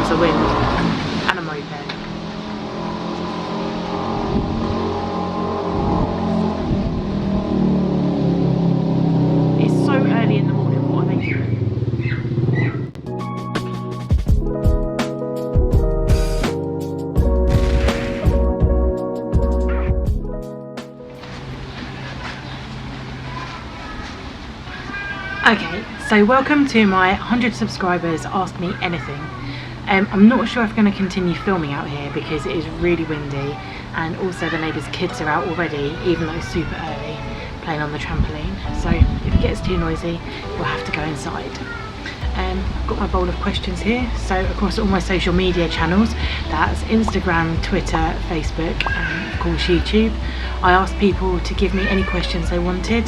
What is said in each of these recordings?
comes the wind, and a moped. It's so early in the morning, what are they doing? Okay, so welcome to my 100 subscribers Ask Me Anything. I'm not sure if I'm going to continue filming out here because it is really windy, and also the neighbours' kids are out already, even though it's super early, playing on the trampoline. So if it gets too noisy, we'll have to go inside. I've got my bowl of questions here. So across all my social media channels, that's Instagram, Twitter, Facebook, and of course YouTube, I asked people to give me any questions they wanted.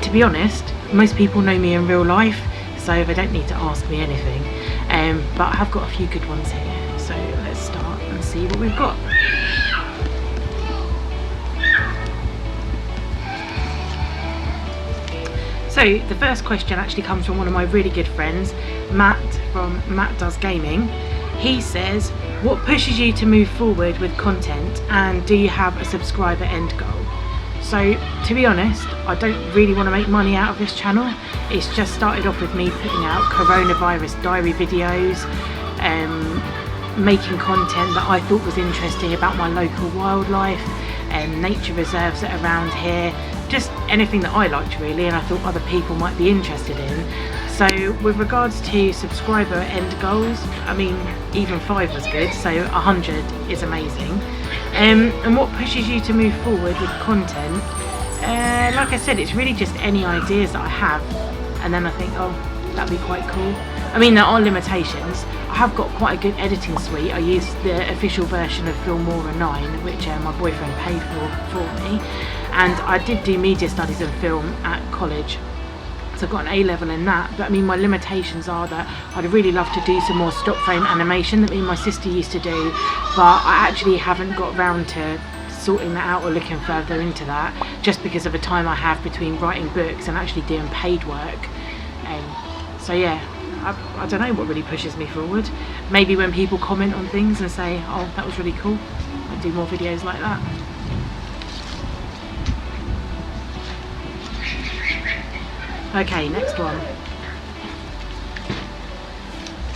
To be honest, most people know me in real life, so they don't need to ask me anything. But I have got a few good ones here, so let's start and see what we've got. So the first question actually comes from one of my really good friends, Matt from Matt Does Gaming. He says, what pushes you to move forward with content, and do you have a subscriber end goal? So to be honest, I don't really want to make money out of this channel. It's just started off with me putting out coronavirus diary videos, making content that I thought was interesting about my local wildlife and nature reserves that are around here, just anything that I liked really and I thought other people might be interested in. So with regards to subscriber end goals, I mean even 5 was good, so 100 is amazing. And what pushes you to move forward with content? Like I said, it's really just any ideas that I have, and then I think, oh, that'd be quite cool. I mean, there are limitations. I have got quite a good editing suite. I use the official version of Filmora 9, which my boyfriend paid for me, and I did do media studies and film at college. So I've got an A-level in that, but I mean my limitations are that I'd really love to do some more stop frame animation that me and my sister used to do, but I actually haven't got round to sorting that out or looking further into that, just because of the time I have between writing books and actually doing paid work. So yeah, I don't know what really pushes me forward. Maybe when people comment on things and say, oh, that was really cool, I'd do more videos like that. Okay, next one.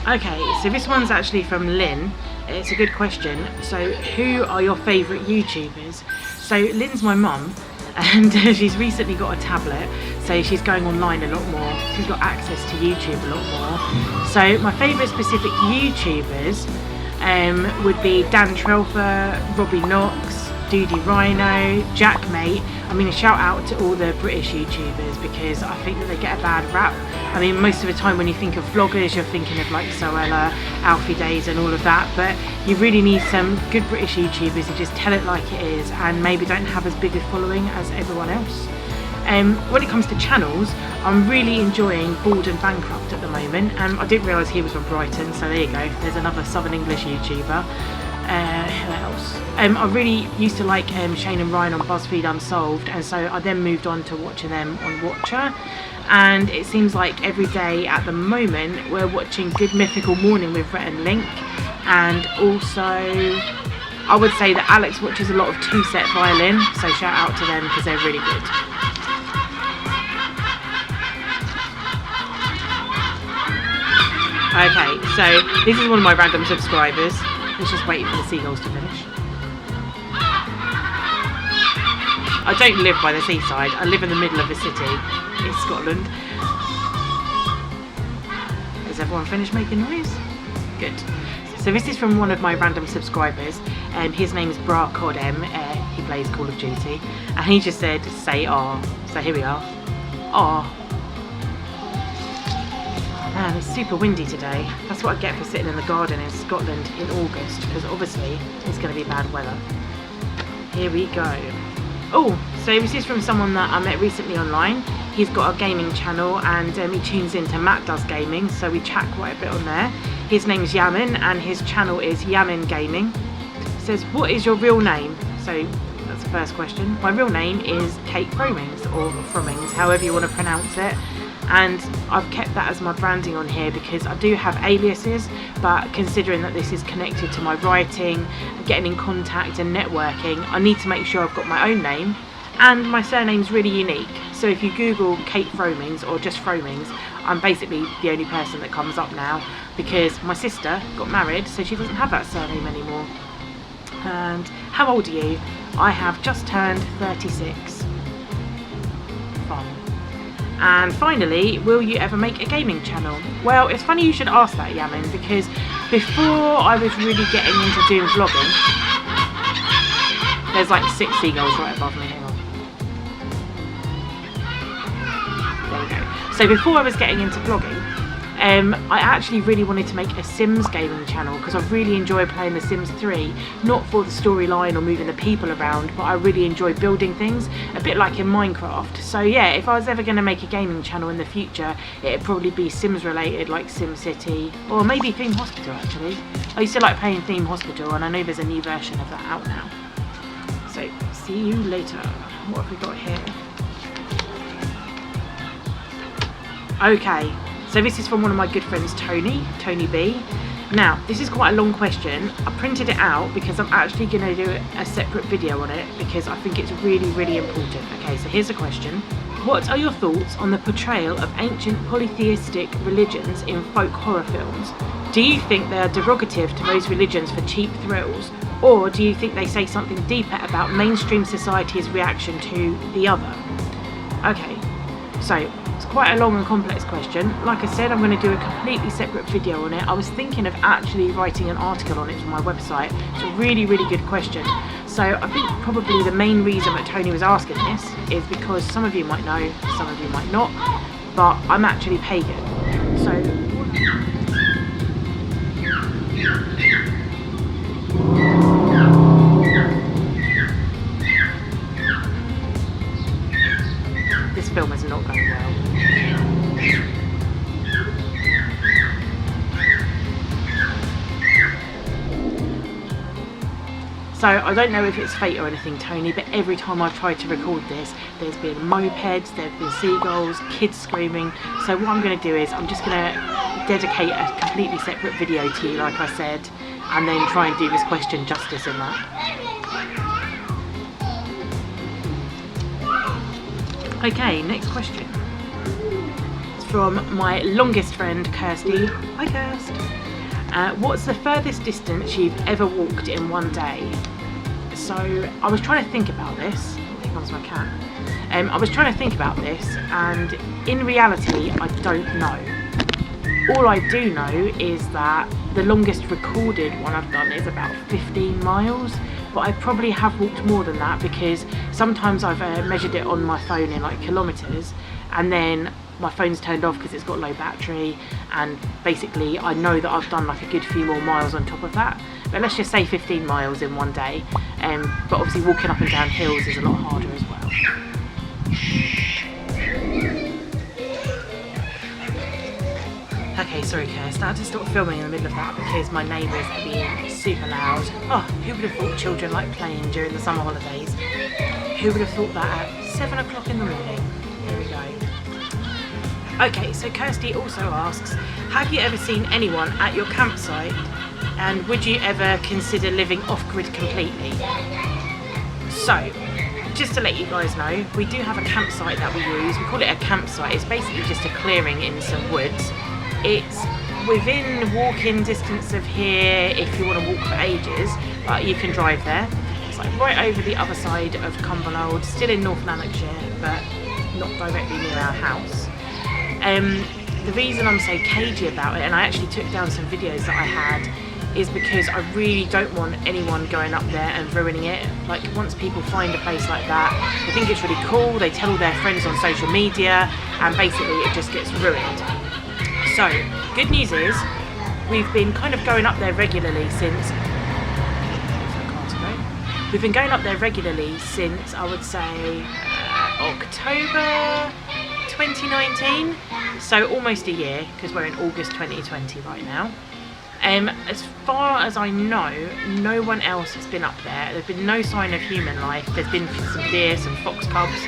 Okay, so this one's actually from Lynn. It's a good question. So who are your favourite YouTubers? So Lynn's my mum, and she's recently got a tablet, so she's going online a lot more. She's got access to YouTube a lot more. So my favourite specific YouTubers would be Dan Trelfer, Robbie Knox, Doody Rhino, Jack Mate. I mean, a shout out to all the British YouTubers because I think that they get a bad rap. I mean, most of the time when you think of vloggers, you're thinking of like Zoella, Alfie Days and all of that, but you really need some good British YouTubers who just tell it like it is and maybe don't have as big a following as everyone else. When it comes to channels, I'm really enjoying Bald and Bankrupt at the moment, and I didn't realise he was from Brighton, so there you go, there's another Southern English YouTuber. Who else? I really used to like Shane and Ryan on BuzzFeed Unsolved, and so I then moved on to watching them on Watcher, and it seems like every day at the moment we're watching Good Mythical Morning with Rhett and Link, and also I would say that Alex watches a lot of Two Set Violin, so shout out to them because they're really good. Okay, so this is one of my random subscribers. Let's just wait for the seagulls to finish. I don't live by the seaside, I live in the middle of the city in Scotland. Has everyone finished making noise? Good. So this is from one of my random subscribers. His name is Bra Cod M. He plays Call of Duty, and he just said, say R. So here we are. R. Man, it's super windy today. That's what I get for sitting in the garden in Scotland in August, because obviously it's going to be bad weather. Here we go. Oh, so this is from someone that I met recently online. He's got a gaming channel, and he tunes into Matt Does Gaming, so we chat quite a bit on there. His name's Yamin, and his channel is Yamin Gaming. It says, what is your real name? So that's the first question. My real name is Kate Fromings, or Fromings, however you want to pronounce it. and I've kept that as my branding on here because I do have aliases, but considering that this is connected to my writing, getting in contact and networking, I need to make sure I've got my own name, and my surname's really unique. So if you Google Kate Fromings or just Fromings, I'm basically the only person that comes up now because my sister got married, so she doesn't have that surname anymore. And how old are you? I have just turned 36. Fun. And finally, will you ever make a gaming channel? Well, it's funny you should ask that, Yamin, because before I was really getting into doing vlogging, there's like 6 seagulls right above me. Hang on. There we go. So before I was getting into vlogging, I actually really wanted to make a Sims gaming channel because I really enjoy playing The Sims 3, not for the storyline or moving the people around, but I really enjoy building things, a bit like in Minecraft. So yeah, if I was ever going to make a gaming channel in the future, it'd probably be Sims related, like Sim City, or maybe Theme Hospital actually. I used to like playing Theme Hospital, and I know there's a new version of that out now. So see you later. What have we got here? Okay. So this is from one of my good friends, Tony B. Now, this is quite a long question. I printed it out because I'm actually going to do a separate video on it because I think it's really, really important. Okay, so here's a question. What are your thoughts on the portrayal of ancient polytheistic religions in folk horror films? Do you think they are derogative to those religions for cheap thrills? Or do you think they say something deeper about mainstream society's reaction to the other? Okay, so it's quite a long and complex question. Like I said, I'm going to do a completely separate video on it. I was thinking of actually writing an article on it for my website. It's a really, really good question. So I think probably the main reason that Tony was asking this is because some of you might know, some of you might not, but I'm actually pagan. So this film is not going well. So I don't know if it's fate or anything, Tony, but every time I've tried to record this, there's been mopeds, there's been seagulls, kids screaming. So what I'm going to do is I'm just going to dedicate a completely separate video to you, like I said, and then try and do this question justice in that. Okay, next question. It's from my longest friend, Kirsty. Hi, Kirst. What's the furthest distance you've ever walked in one day? So I was trying to think about this. Oh, here comes my cat. I was trying to think about this, and in reality, I don't know. All I do know is that the longest recorded one I've done is about 15 miles, but I probably have walked more than that because sometimes I've measured it on my phone in like kilometres, and then my phone's turned off because it's got low battery, and basically I know that I've done like a good few more miles on top of that. But let's just say 15 miles in one day, but obviously walking up and down hills is a lot harder as well. Okay, sorry Kirst, I had to stop filming in the middle of that because my neighbours are being super loud. Oh, who would have thought children like playing during the summer holidays? Who would have thought that at 7 o'clock in the morning? Here we go. Okay, so Kirsty also asks, have you ever seen anyone at your campsite, and would you ever consider living off-grid completely? So, just to let you guys know, we do have a campsite that we use. We call it a campsite. It's basically just a clearing in some woods. It's within walking distance of here if you want to walk for ages, but you can drive there. It's like right over the other side of Cumbernauld, still in North Lanarkshire, but not directly near our house. The reason I'm so cagey about it, and I actually took down some videos that I had, is because I really don't want anyone going up there and ruining it. Like, once people find a place like that, they think it's really cool, they tell all their friends on social media, and basically it just gets ruined. So, good news is, we've been kind of going up there regularly since, we've been going up there regularly since, I would say, October 2019, so almost a year, because we're in August 2020 right now. As far as I know, no one else has been up there. There's been no sign of human life. There's been some deer, some fox cubs,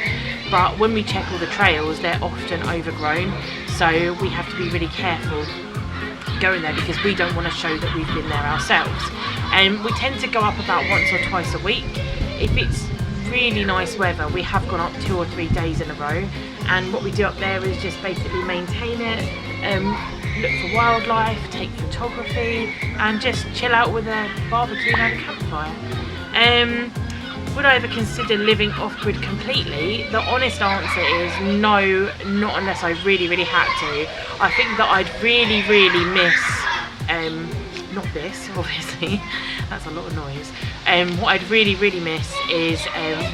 but when we check all the trails, they're often overgrown, so we have to be really careful going there because we don't want to show that we've been there ourselves. And we tend to go up about once or twice a week. If it's really nice weather, we have gone up 2 or 3 days in a row, and what we do up there is just basically maintain it, look for wildlife, take photography, and just chill out with a barbecue and a campfire. Would I ever consider living off-grid completely? The honest answer is no, not unless I really had to. I think that I'd really miss, not this obviously, that's a lot of noise. What I'd really miss is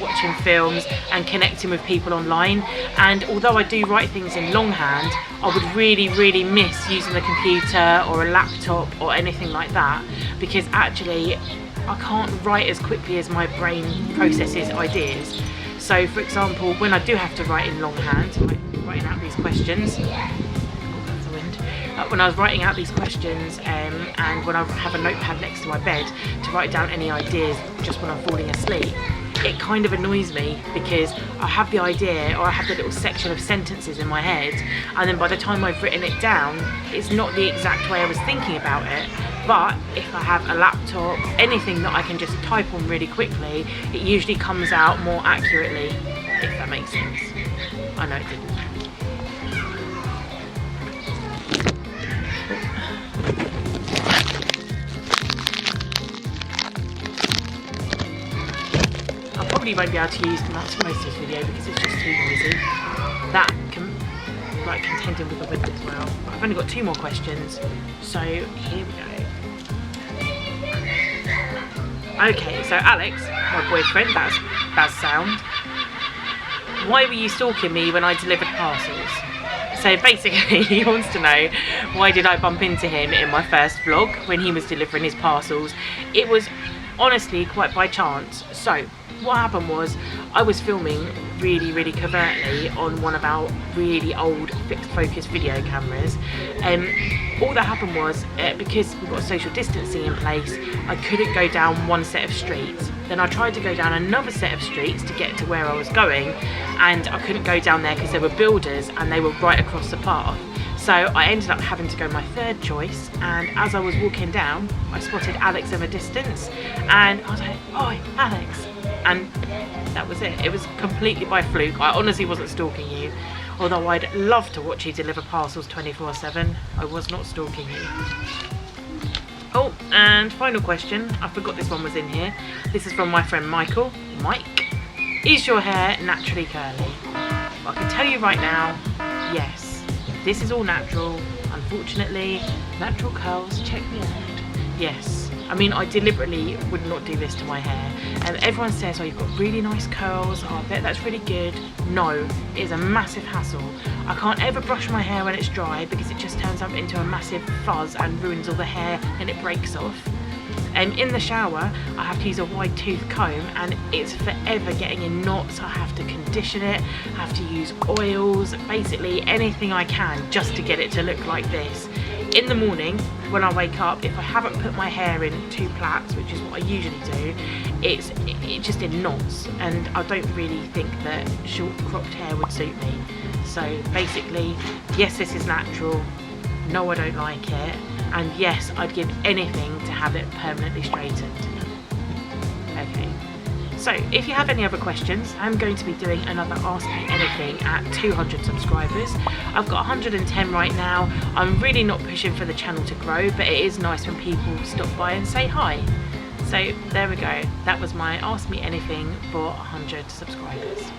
watching films and connecting with people online, and although I do write things in longhand, I would really miss using the computer or a laptop or anything like that, because actually I can't write as quickly as my brain processes ideas. So for example, when I do have to write in longhand, like writing out these questions, when I was writing out these questions, and when I have a notepad next to my bed to write down any ideas just when I'm falling asleep, it kind of annoys me because I have the idea, or I have the little section of sentences in my head, and then by the time I've written it down, it's not the exact way I was thinking about it. But if I have a laptop, anything that I can just type on really quickly, it usually comes out more accurately, if that makes sense. I know it didn't. I probably won't be able to use that to post this video because it's just too noisy. That can like contending with the wind as well. But I've only got 2 more questions, so here we go. Okay, so Alex, my boyfriend, that's bad sound. Why were you stalking me when I delivered parcels? So basically he wants to know, why did I bump into him in my first vlog when he was delivering his parcels? It was honestly quite by chance. So what happened was, I was filming really covertly on one of our really old fixed focus video cameras. All that happened was, because we've got social distancing in place, I couldn't go down one set of streets. Then I tried to go down another set of streets to get to where I was going, and I couldn't go down there because there were builders and they were right across the path. So I ended up having to go my third choice, and as I was walking down, I spotted Alex in the distance, and I was like, "Oi, Alex!" And that was it. It was completely by fluke. I honestly wasn't stalking you, although I'd love to watch you deliver parcels 24/7. I was not stalking you. Oh, and final question. I forgot this one was in here. This is from my friend Michael. Mike, is your hair naturally curly? I can tell you right now, yes. This is all natural. Unfortunately, natural curls, check me out. Yes. I mean, I deliberately would not do this to my hair. And everyone says, oh, you've got really nice curls. Oh, I bet that's really good. No, it is a massive hassle. I can't ever brush my hair when it's dry because it just turns up into a massive fuzz and ruins all the hair and it breaks off. In the shower, I have to use a wide tooth comb and it's forever getting in knots. I have to condition it, I have to use oils, basically anything I can just to get it to look like this. In the morning, when I wake up, if I haven't put my hair in 2 plaits, which is what I usually do, it's just in knots, and I don't really think that short cropped hair would suit me. So basically, yes, this is natural, no, I don't like it, and yes, I'd give anything to have it permanently straightened. Okay. So if you have any other questions, I'm going to be doing another Ask Me Anything at 200 subscribers. I've got 110 right now. I'm really not pushing for the channel to grow, but it is nice when people stop by and say hi. So there we go. That was my Ask Me Anything for 100 subscribers.